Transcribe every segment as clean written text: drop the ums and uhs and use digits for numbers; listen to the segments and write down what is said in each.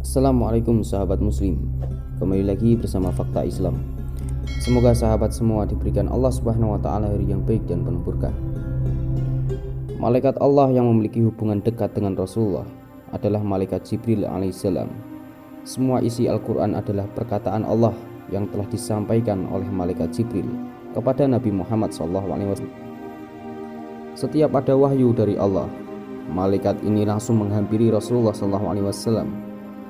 Assalamualaikum sahabat muslim. Kembali lagi bersama Fakta Islam. Semoga sahabat semua diberikan Allah Subhanahu wa taala hari yang baik dan penuh berkah. Malaikat Allah yang memiliki hubungan dekat dengan Rasulullah adalah malaikat Jibril alaihissalam. Semua isi Al-Quran adalah perkataan Allah yang telah disampaikan oleh malaikat Jibril kepada Nabi Muhammad SAW. Setiap ada wahyu dari Allah, malaikat ini langsung menghampiri Rasulullah SAW.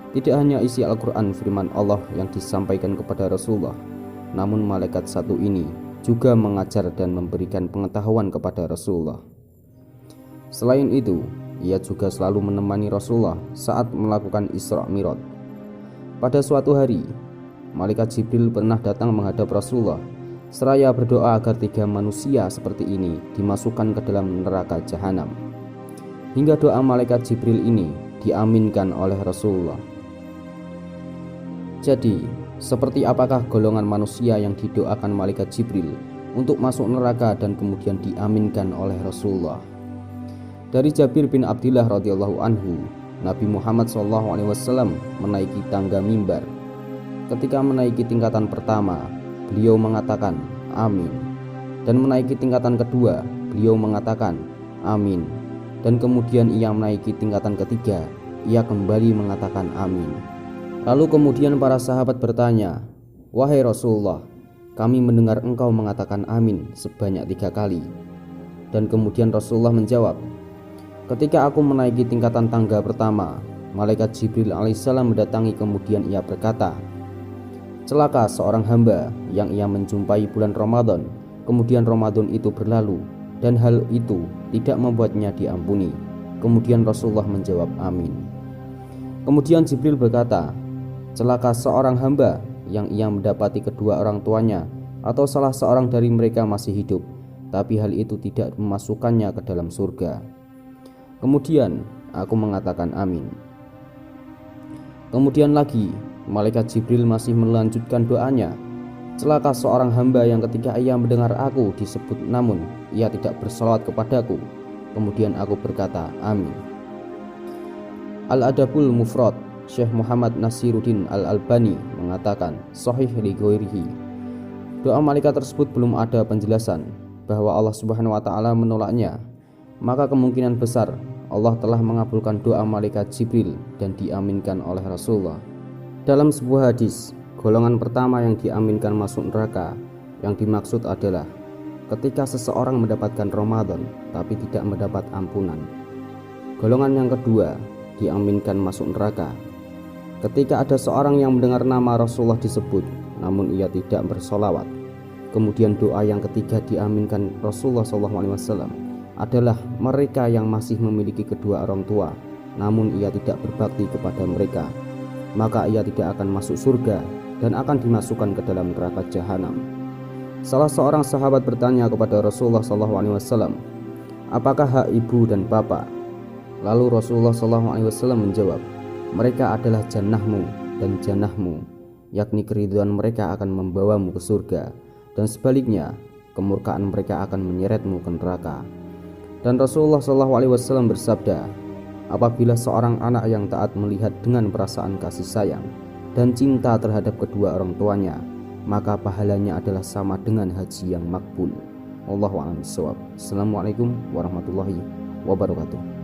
Tidak hanya isi Al-Quran firman Allah yang disampaikan kepada Rasulullah, namun malaikat satu ini juga mengajar dan memberikan pengetahuan kepada Rasulullah. Selain itu, ia juga selalu menemani Rasulullah saat melakukan Isra Mi'raj. Pada suatu hari, malaikat Jibril pernah datang menghadap Rasulullah seraya berdoa agar 3 manusia seperti ini dimasukkan ke dalam neraka jahanam. Hingga doa malaikat Jibril ini diaminkan oleh Rasulullah. Jadi, seperti apakah golongan manusia yang didoakan malaikat Jibril untuk masuk neraka dan kemudian diaminkan oleh Rasulullah? Dari Jabir bin Abdillah radhiyallahu anhu, Nabi Muhammad SAW menaiki tangga mimbar. Ketika menaiki tingkatan pertama, beliau mengatakan amin, dan menaiki tingkatan kedua, beliau mengatakan amin, dan kemudian ia menaiki tingkatan ketiga, ia kembali mengatakan amin. Lalu kemudian para sahabat bertanya, "Wahai Rasulullah, kami mendengar engkau mengatakan amin sebanyak 3 kali." Dan kemudian Rasulullah menjawab, "Ketika aku menaiki tingkatan tangga pertama, malaikat Jibril alaihissalam mendatangi, kemudian ia berkata, 'Celaka seorang hamba yang ia menjumpai bulan Ramadan, kemudian Ramadan itu berlalu dan hal itu tidak membuatnya diampuni.' Kemudian Rasulullah menjawab amin. Kemudian Jibril berkata, 'Celaka seorang hamba yang ia mendapati kedua orang tuanya atau salah seorang dari mereka masih hidup, tapi hal itu tidak memasukkannya ke dalam surga.' Kemudian aku mengatakan amin. Kemudian lagi malaikat Jibril masih melanjutkan doanya, 'Celaka seorang hamba yang ketika ia mendengar aku disebut namun ia tidak bersalawat kepadaku.' Kemudian aku berkata amin." Al-Adabul Mufrad, Syekh Muhammad Nasiruddin Al-Albani mengatakan sahih li ghairihi. Doa malaikat tersebut belum ada penjelasan bahwa Allah Subhanahu wa taala menolaknya, maka kemungkinan besar Allah telah mengabulkan doa malaikat Jibril dan diaminkan oleh Rasulullah. Dalam sebuah hadis, golongan pertama yang diaminkan masuk neraka yang dimaksud adalah ketika seseorang mendapatkan Ramadan tapi tidak mendapat ampunan. Golongan yang kedua diaminkan masuk neraka ketika ada seorang yang mendengar nama Rasulullah disebut namun ia tidak bersolawat. Kemudian doa yang ketiga diaminkan Rasulullah SAW adalah mereka yang masih memiliki kedua orang tua namun ia tidak berbakti kepada mereka, maka ia tidak akan masuk surga dan akan dimasukkan ke dalam neraka jahanam. Salah seorang sahabat bertanya kepada Rasulullah SAW, "Apakah hak ibu dan bapak?" Lalu Rasulullah SAW menjawab, "Mereka adalah jannahmu dan jannahmu, yakni keriduan mereka akan membawamu ke surga, dan sebaliknya kemurkaan mereka akan menyeretmu ke neraka." Dan Rasulullah SAW bersabda, "Apabila seorang anak yang taat melihat dengan perasaan kasih sayang dan cinta terhadap kedua orang tuanya, maka pahalanya adalah sama dengan haji yang makbul." Wallahu a'lam bishawab. Assalamualaikum warahmatullahi wabarakatuh.